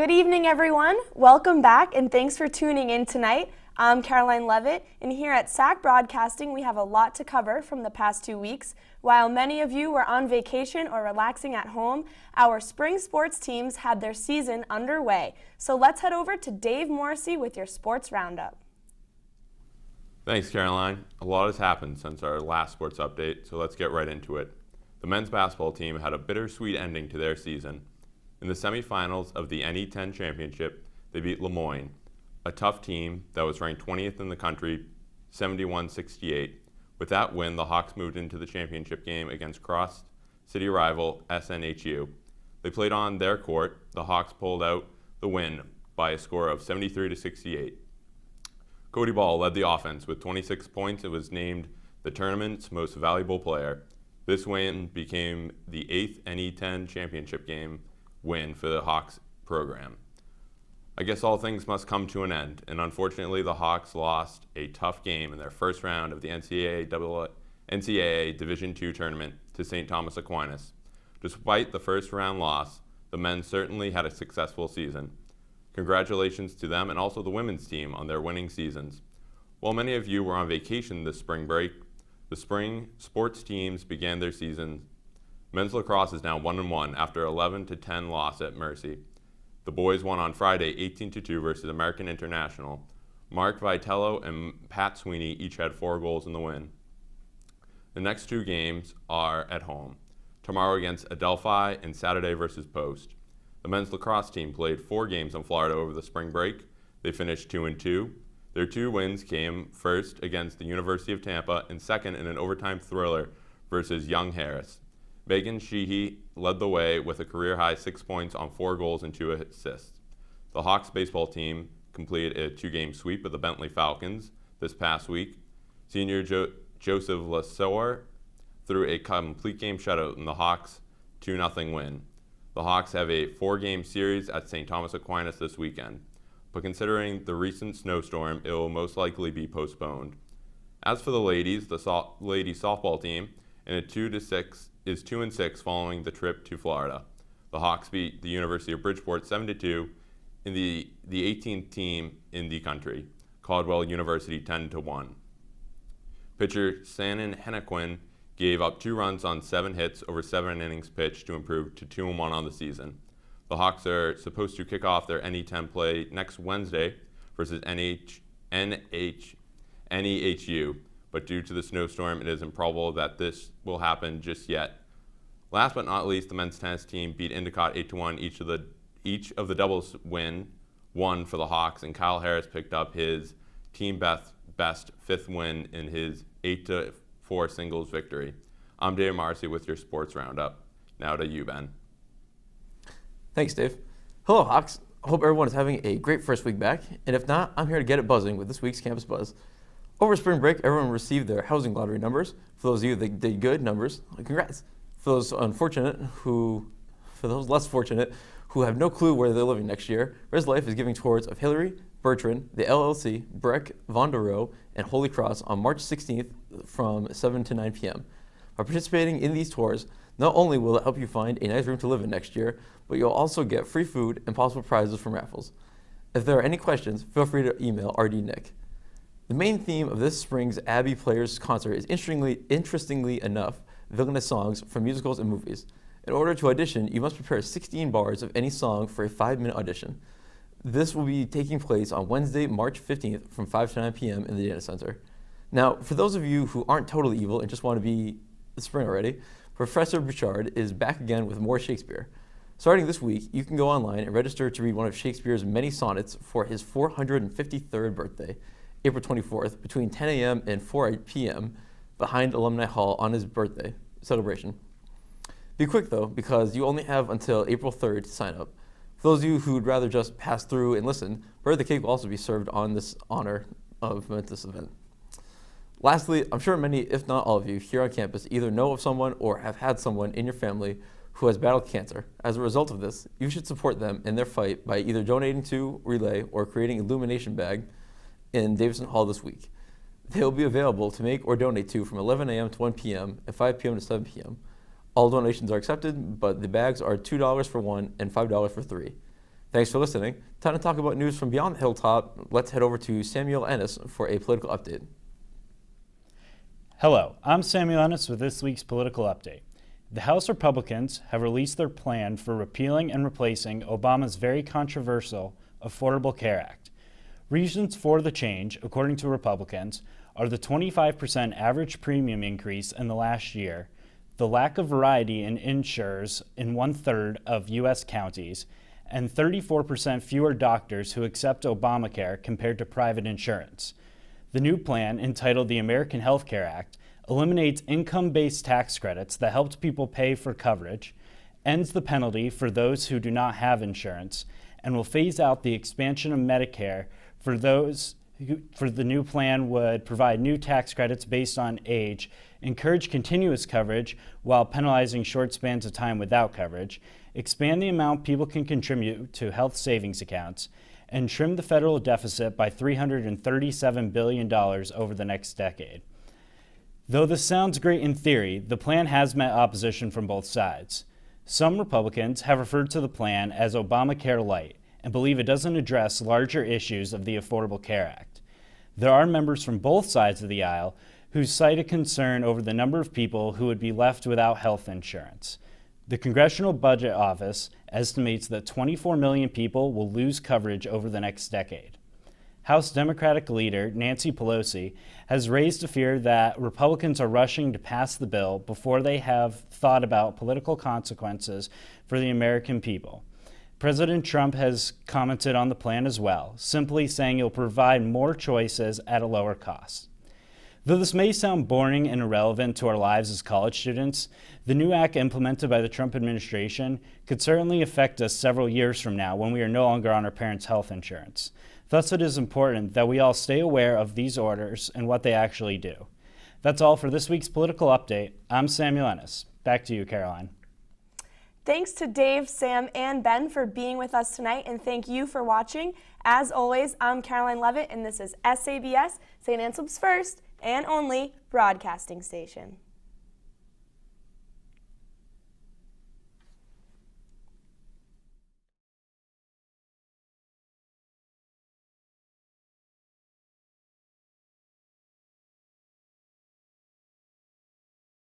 Good evening, everyone. Welcome back, and thanks for tuning in tonight. I'm Caroline Levitt, and here at SAC Broadcasting, we have a lot to cover from the past 2 weeks. While many of you were on vacation or relaxing at home, our spring sports teams had their season underway. So let's head over to Dave Morrissey with your sports roundup. Thanks, Caroline. A lot has happened since our last sports update, so let's get right into it. The men's basketball team had a bittersweet ending to their season. In the semifinals of the NE10 championship, they beat Lemoyne, a tough team that was ranked 20th in the country, 71-68. With that win, the Hawks moved into the championship game against cross-city rival SNHU. They played on their court. The Hawks pulled out the win by a score of 73-68. Cody Ball led the offense with 26 points and was named the tournament's most valuable player. This win became the 8th NE10 championship game win for the Hawks program. I guess all things must come to an end, and unfortunately the Hawks lost a tough game in their first round of the NCAA Division II tournament to St. Thomas Aquinas. Despite the first round loss, the men certainly had a successful season. Congratulations to them and also the women's team on their winning seasons. While many of you were on vacation this spring break, the spring sports teams began their season. Men's lacrosse is now 1-1 after 11-10 loss at Mercy. The boys won on Friday 18-2 versus American International. Mark Vitello and Pat Sweeney each had 4 goals in the win. The next 2 games are at home, tomorrow against Adelphi and Saturday versus Post. The men's lacrosse team played 4 games in Florida over the spring break. They finished 2-2. Their 2 wins came first against the University of Tampa and second in an overtime thriller versus Young Harris. Megan Sheehy led the way with a career-high 6 points on 4 goals and 2 assists. The Hawks baseball team completed a 2-game sweep of the Bentley Falcons this past week. Senior Joseph Lassour threw a complete game shutout in the Hawks' 2-0 win. The Hawks have a 4-game series at St. Thomas Aquinas this weekend, but considering the recent snowstorm, it will most likely be postponed. As for the ladies, the ladies softball team is 2-6 following the trip to Florida. The Hawks beat the University of Bridgeport 7-2 in the 18th team in the country, Caldwell University 10-1. Pitcher Shannon Hennequin gave up 2 runs on 7 hits over 7 innings pitched to improve to 2-1 on the season. The Hawks are supposed to kick off their NE10 play next Wednesday versus NEHU, but due to the snowstorm, it is improbable that this will happen just yet. Last but not least, the men's tennis team beat Endicott 8-1. Each of the doubles won for the Hawks, and Kyle Harris picked up his team best 5th win in his 8-4 singles victory. I'm Dave Marcy with your sports roundup. Now to you, Ben. Thanks, Dave. Hello, Hawks. I hope everyone is having a great first week back, and if not, I'm here to get it buzzing with this week's Campus Buzz. Over spring break, everyone received their housing lottery numbers. For those of you that did good numbers, congrats. For those less fortunate who have no clue where they're living next year, Res Life is giving tours of Hillary, Bertrand, the LLC, Breck, Vondereau, and Holy Cross on March 16th from 7 to 9 p.m. By participating in these tours, not only will it help you find a nice room to live in next year, but you'll also get free food and possible prizes from raffles. If there are any questions, feel free to email RD Nick. The main theme of this spring's Abbey Players concert is interestingly enough, villainous songs from musicals and movies. In order to audition, you must prepare 16 bars of any song for a 5-minute audition. This will be taking place on Wednesday, March 15th from 5 to 9 p.m. in the Data Center. Now, for those of you who aren't totally evil and just want to be the spring already, Professor Bouchard is back again with more Shakespeare. Starting this week, you can go online and register to read one of Shakespeare's many sonnets for his 453rd birthday, April 24th, between 10 a.m. and 4 p.m. behind Alumni Hall on his birthday celebration. Be quick though, because you only have until April 3rd to sign up. For those of you who'd rather just pass through and listen, birthday cake will also be served on this honor of this event. Lastly, I'm sure many, if not all of you, here on campus either know of someone or have had someone in your family who has battled cancer. As a result of this, you should support them in their fight by either donating to Relay or creating an illumination bag in Davidson Hall this week. They will be available to make or donate to from 11 a.m. to 1 p.m. and 5 p.m. to 7 p.m. All donations are accepted, but the bags are $2 for 1 and $5 for 3. Thanks for listening. Time to talk about news from beyond the hilltop. Let's head over to Samuel Ennis for a political update. Hello, I'm Samuel Ennis with this week's political update. The House Republicans have released their plan for repealing and replacing Obama's very controversial Affordable Care Act. Reasons for the change, according to Republicans, are the 25% average premium increase in the last year, the lack of variety in insurers in 1/3 of U.S. counties, and 34% fewer doctors who accept Obamacare compared to private insurance. The new plan, entitled the American Health Care Act, eliminates income-based tax credits that helped people pay for coverage, ends the penalty for those who do not have insurance, and will phase out the expansion of Medicare for those for the new plan would provide new tax credits based on age, encourage continuous coverage while penalizing short spans of time without coverage, expand the amount people can contribute to health savings accounts, and trim the federal deficit by $337 billion over the next decade. Though this sounds great in theory, the plan has met opposition from both sides. Some Republicans have referred to the plan as Obamacare Light and believe it doesn't address larger issues of the Affordable Care Act. There are members from both sides of the aisle who cite a concern over the number of people who would be left without health insurance. The Congressional Budget Office estimates that 24 million people will lose coverage over the next decade. House Democratic leader Nancy Pelosi has raised a fear that Republicans are rushing to pass the bill before they have thought about political consequences for the American people. President Trump has commented on the plan as well, simply saying it will provide more choices at a lower cost. Though this may sound boring and irrelevant to our lives as college students, the new act implemented by the Trump administration could certainly affect us several years from now when we are no longer on our parents' health insurance. Thus, it is important that we all stay aware of these orders and what they actually do. That's all for this week's political update. I'm Samuel Ennis. Back to you, Caroline. Thanks to Dave, Sam, and Ben for being with us tonight, and thank you for watching. As always, I'm Caroline Levitt, and this is SABS, St. Anselm's first and only broadcasting station.